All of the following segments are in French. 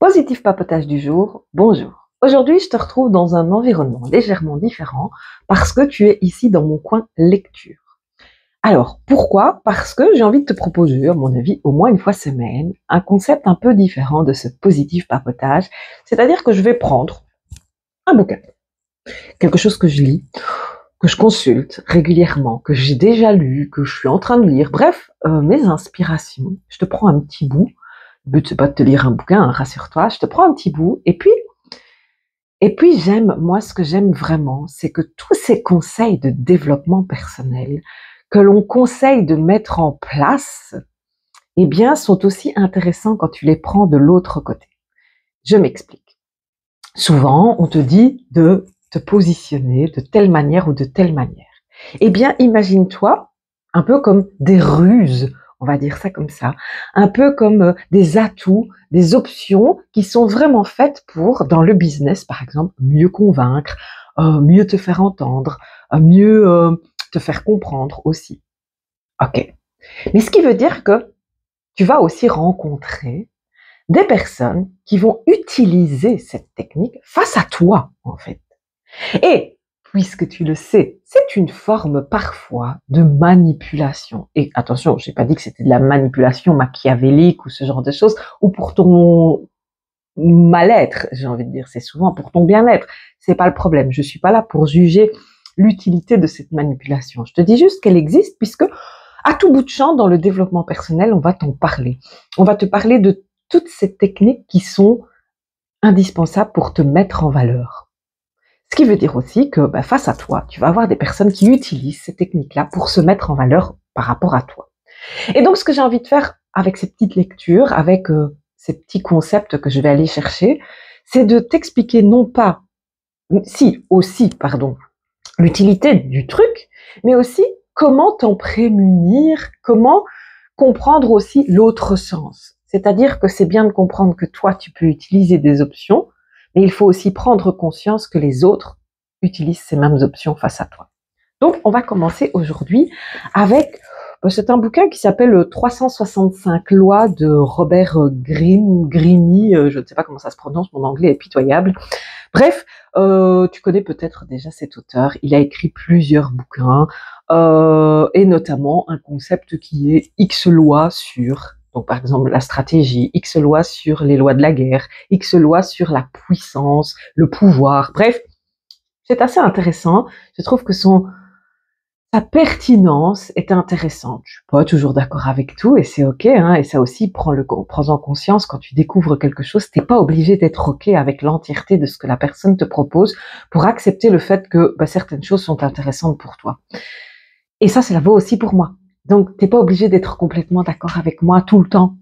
Positif papotage du jour, bonjour. Aujourd'hui, je te retrouve dans un environnement légèrement différent parce que tu es ici dans mon coin lecture. Alors, pourquoi? Parce que j'ai envie de te proposer, à mon avis, au moins une fois semaine, un concept un peu différent de ce positif papotage. C'est-à-dire que je vais prendre un bouquin, quelque chose que je lis, que je consulte régulièrement, que j'ai déjà lu, que je suis en train de lire. Bref, mes inspirations. Je te prends un petit bout. Le but, c'est pas de te lire un bouquin, hein, rassure-toi. Je te prends un petit bout et puis moi, ce que j'aime vraiment, c'est que tous ces conseils de développement personnel que l'on conseille de mettre en place, eh bien, sont aussi intéressants quand tu les prends de l'autre côté. Je m'explique. Souvent, on te dit de te positionner de telle manière ou de telle manière. Eh bien, imagine-toi un peu comme des ruses, on va dire ça comme ça, un peu comme des atouts, des options qui sont vraiment faites pour, dans le business par exemple, mieux convaincre, mieux te faire entendre, mieux te faire comprendre aussi. Ok. Mais ce qui veut dire que tu vas aussi rencontrer des personnes qui vont utiliser cette technique face à toi, en fait. Et, puisque tu le sais, c'est une forme parfois de manipulation. Et attention, j'ai pas dit que c'était de la manipulation machiavélique ou ce genre de choses, ou pour ton mal-être, j'ai envie de dire, c'est souvent pour ton bien-être. C'est pas le problème. Je suis pas là pour juger l'utilité de cette manipulation. Je te dis juste qu'elle existe puisque à tout bout de champ, dans le développement personnel, on va t'en parler. On va te parler de toutes ces techniques qui sont indispensables pour te mettre en valeur. Ce qui veut dire aussi que face à toi, tu vas avoir des personnes qui utilisent ces techniques-là pour se mettre en valeur par rapport à toi. Et donc, ce que j'ai envie de faire avec ces petites lectures, avec ces petits concepts que je vais aller chercher, c'est de t'expliquer non pas, pardon, l'utilité du truc, mais aussi comment t'en prémunir, comment comprendre aussi l'autre sens. C'est-à-dire que c'est bien de comprendre que toi, tu peux utiliser des options, mais il faut aussi prendre conscience que les autres utilisent ces mêmes options face à toi. Donc, on va commencer aujourd'hui avec, c'est un bouquin qui s'appelle 365 lois de Robert Greene, je ne sais pas comment ça se prononce, mon anglais est pitoyable. Bref, tu connais peut-être déjà cet auteur, il a écrit plusieurs bouquins, et notamment un concept qui est X lois sur, donc par exemple la stratégie, X lois sur les lois de la guerre, X lois sur la puissance, le pouvoir, bref, c'est assez intéressant, je trouve que sa pertinence est intéressante. Je suis pas toujours d'accord avec tout et c'est ok, hein, et ça aussi, prends-en conscience quand tu découvres quelque chose, t'es pas obligé d'être ok avec l'entièreté de ce que la personne te propose pour accepter le fait que certaines choses sont intéressantes pour toi. Et ça vaut aussi pour moi. Donc, t'es pas obligé d'être complètement d'accord avec moi tout le temps,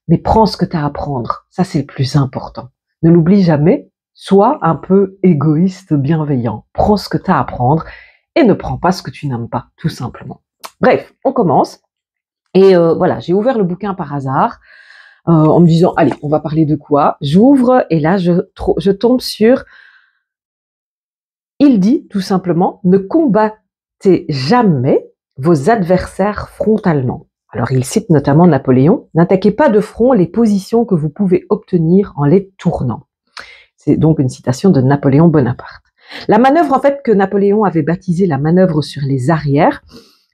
mais prends ce que t'as à prendre. Ça, c'est le plus important. Ne l'oublie jamais, sois un peu égoïste, bienveillant. Prends ce que t'as à prendre et ne prends pas ce que tu n'aimes pas, tout simplement. Bref, on commence. Et voilà, j'ai ouvert le bouquin par hasard, en me disant, allez, on va parler de quoi? J'ouvre et là, je tombe sur, il dit tout simplement, ne combattez jamais vos adversaires frontalement. Alors, il cite notamment Napoléon, n'attaquez pas de front les positions que vous pouvez obtenir en les tournant. C'est donc une citation de Napoléon Bonaparte. La manœuvre, en fait, que Napoléon avait baptisée la manœuvre sur les arrières,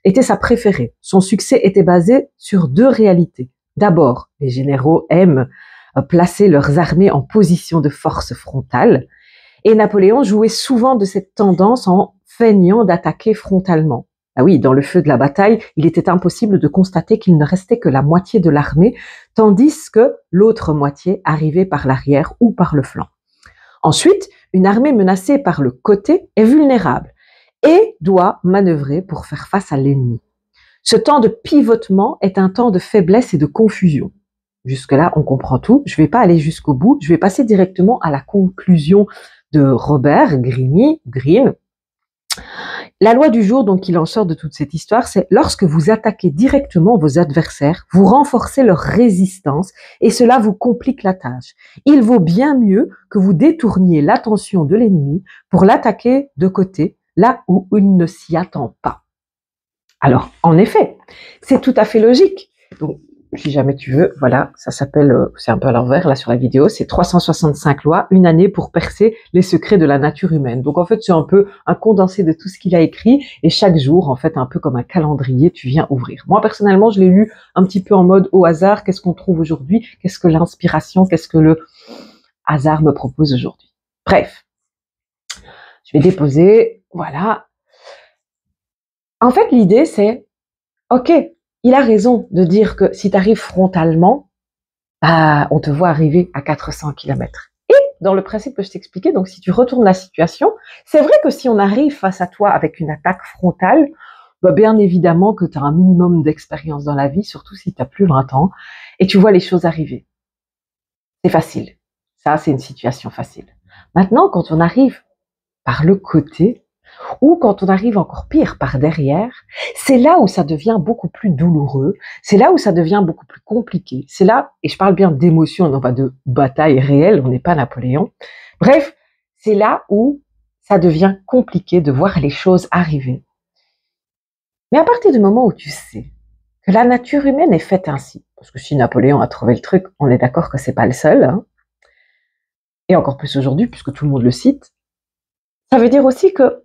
était sa préférée. Son succès était basé sur deux réalités. D'abord, les généraux aiment placer leurs armées en position de force frontale, et Napoléon jouait souvent de cette tendance en feignant d'attaquer frontalement. Ah oui, dans le feu de la bataille, il était impossible de constater qu'il ne restait que la moitié de l'armée, tandis que l'autre moitié arrivait par l'arrière ou par le flanc. Ensuite, une armée menacée par le côté est vulnérable et doit manœuvrer pour faire face à l'ennemi. Ce temps de pivotement est un temps de faiblesse et de confusion. Jusque-là, on comprend tout. Je ne vais pas aller jusqu'au bout. Je vais passer directement à la conclusion de Robert Greene. La loi du jour, donc, qu'il en sort de toute cette histoire, c'est lorsque vous attaquez directement vos adversaires, vous renforcez leur résistance et cela vous complique la tâche. Il vaut bien mieux que vous détourniez l'attention de l'ennemi pour l'attaquer de côté, là où il ne s'y attend pas. Alors, en effet, c'est tout à fait logique. Donc, si jamais tu veux, voilà, ça s'appelle, c'est un peu à l'envers là sur la vidéo, c'est 365 lois, une année pour percer les secrets de la nature humaine. Donc en fait, c'est un peu un condensé de tout ce qu'il a écrit et chaque jour, en fait, un peu comme un calendrier, tu viens ouvrir. Moi, personnellement, je l'ai lu un petit peu en mode au hasard, qu'est-ce qu'on trouve aujourd'hui, qu'est-ce que l'inspiration, qu'est-ce que le hasard me propose aujourd'hui. Bref, je vais déposer, voilà. En fait, l'idée, c'est, ok, il a raison de dire que si tu arrives frontalement, bah, on te voit arriver à 400 km. Et dans le principe que je t'expliquais, donc si tu retournes la situation, c'est vrai que si on arrive face à toi avec une attaque frontale, bah, bien évidemment que tu as un minimum d'expérience dans la vie, surtout si tu as plus 20 ans, et tu vois les choses arriver. C'est facile. Ça, c'est une situation facile. Maintenant, quand on arrive par le côté, ou quand on arrive encore pire par derrière, c'est là où ça devient beaucoup plus douloureux, c'est là où ça devient beaucoup plus compliqué, c'est là, et je parle bien d'émotion, non pas de bataille réelle, on n'est pas Napoléon, bref, c'est là où ça devient compliqué de voir les choses arriver. Mais à partir du moment où tu sais que la nature humaine est faite ainsi, parce que si Napoléon a trouvé le truc, on est d'accord que c'est pas le seul, hein, et encore plus aujourd'hui, puisque tout le monde le cite, ça veut dire aussi que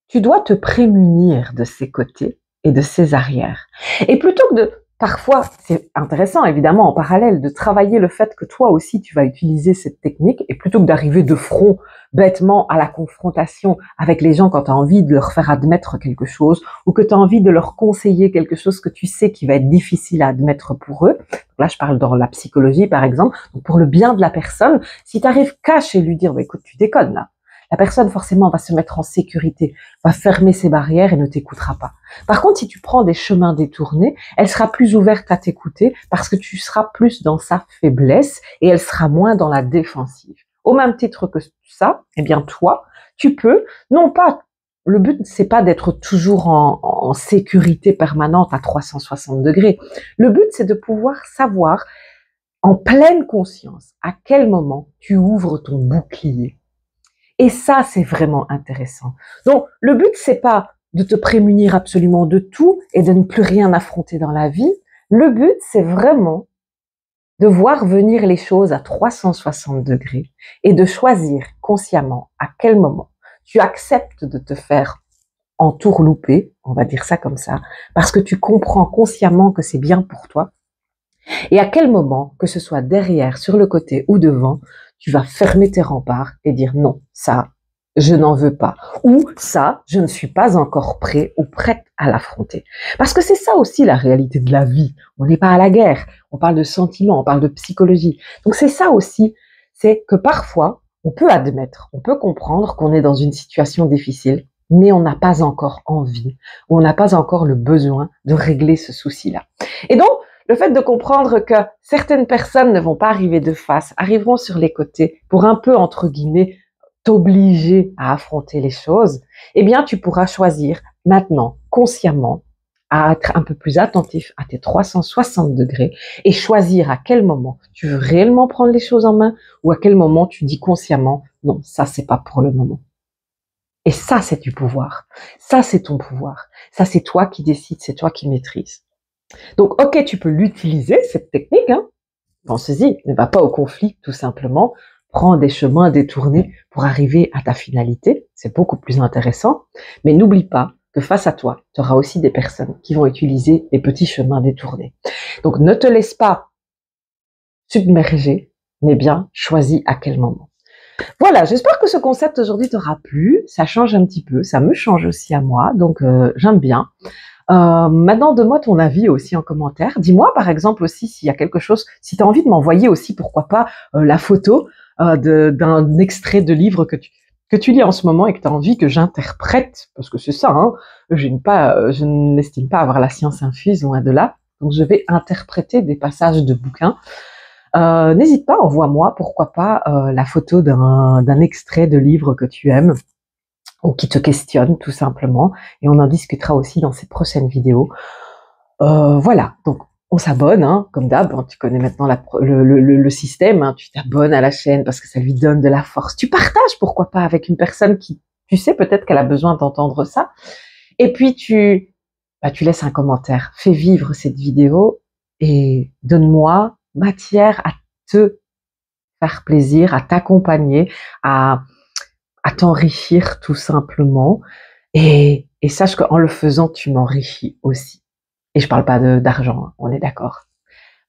tu dois te prémunir de ses côtés et de ses arrières. Et plutôt que de, parfois, c'est intéressant évidemment en parallèle de travailler le fait que toi aussi tu vas utiliser cette technique et plutôt que d'arriver de front bêtement à la confrontation avec les gens quand tu as envie de leur faire admettre quelque chose ou que tu as envie de leur conseiller quelque chose que tu sais qui va être difficile à admettre pour eux. Donc là, je parle dans la psychologie par exemple. Donc pour le bien de la personne, si tu arrives cash et lui dire, bah, écoute, tu déconnes là. La personne forcément va se mettre en sécurité, va fermer ses barrières et ne t'écoutera pas. Par contre, si tu prends des chemins détournés, elle sera plus ouverte à t'écouter parce que tu seras plus dans sa faiblesse et elle sera moins dans la défensive. Au même titre que ça, eh bien toi, tu peux, non pas, le but c'est pas d'être toujours en sécurité permanente à 360 degrés. Le but c'est de pouvoir savoir en pleine conscience à quel moment tu ouvres ton bouclier. Et ça, c'est vraiment intéressant. Donc, le but, c'est pas de te prémunir absolument de tout et de ne plus rien affronter dans la vie. Le but, c'est vraiment de voir venir les choses à 360 degrés et de choisir consciemment à quel moment tu acceptes de te faire entourlouper, on va dire ça comme ça, parce que tu comprends consciemment que c'est bien pour toi. Et à quel moment, que ce soit derrière, sur le côté ou devant, tu vas fermer tes remparts et dire non, ça, je n'en veux pas. Ou ça, je ne suis pas encore prêt ou prête à l'affronter. Parce que c'est ça aussi la réalité de la vie. On n'est pas à la guerre. On parle de sentiments, on parle de psychologie. Donc c'est ça aussi, c'est que parfois, on peut admettre, on peut comprendre qu'on est dans une situation difficile, mais on n'a pas encore envie, ou on n'a pas encore le besoin de régler ce souci-là. Et donc, le fait de comprendre que certaines personnes ne vont pas arriver de face, arriveront sur les côtés pour un peu, entre guillemets, t'obliger à affronter les choses, eh bien, tu pourras choisir maintenant, consciemment, à être un peu plus attentif à tes 360 degrés et choisir à quel moment tu veux réellement prendre les choses en main ou à quel moment tu dis consciemment, non, ça, c'est pas pour le moment. Et ça, c'est du pouvoir. Ça, c'est ton pouvoir. Ça, c'est toi qui décides, c'est toi qui maîtrises. Donc, ok, tu peux l'utiliser, cette technique, hein. Pense-y, ne va pas au conflit, tout simplement. Prends des chemins détournés pour arriver à ta finalité. C'est beaucoup plus intéressant. Mais n'oublie pas que face à toi, tu auras aussi des personnes qui vont utiliser les petits chemins détournés. Donc, ne te laisse pas submerger, mais bien choisis à quel moment. Voilà, j'espère que ce concept aujourd'hui t'aura plu. Ça change un petit peu, ça me change aussi à moi, donc j'aime bien. Maintenant, donne-moi ton avis aussi en commentaire. Dis-moi par exemple aussi s'il y a quelque chose, si tu as envie de m'envoyer aussi, pourquoi pas, la photo d'un extrait de livre que tu lis en ce moment et que tu as envie que j'interprète, parce que c'est ça, hein, je n'estime pas avoir la science infuse, loin de là, donc je vais interpréter des passages de bouquins. N'hésite pas, envoie-moi, pourquoi pas, la photo d'un extrait de livre que tu aimes, ou qui te questionne tout simplement, et on en discutera aussi dans ces prochaines vidéos. Voilà, donc on s'abonne, hein, comme d'hab, hein, tu connais maintenant le système, hein, tu t'abonnes à la chaîne parce que ça lui donne de la force, tu partages pourquoi pas avec une personne qui, tu sais peut-être qu'elle a besoin d'entendre ça, et puis tu laisses un commentaire, fais vivre cette vidéo, et donne-moi matière à te faire plaisir, à t'accompagner, à t'enrichir tout simplement. Et sache qu'en le faisant, tu m'enrichis aussi. Et je parle pas d'argent, hein, on est d'accord.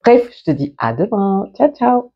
Bref, je te dis à demain. Ciao, ciao.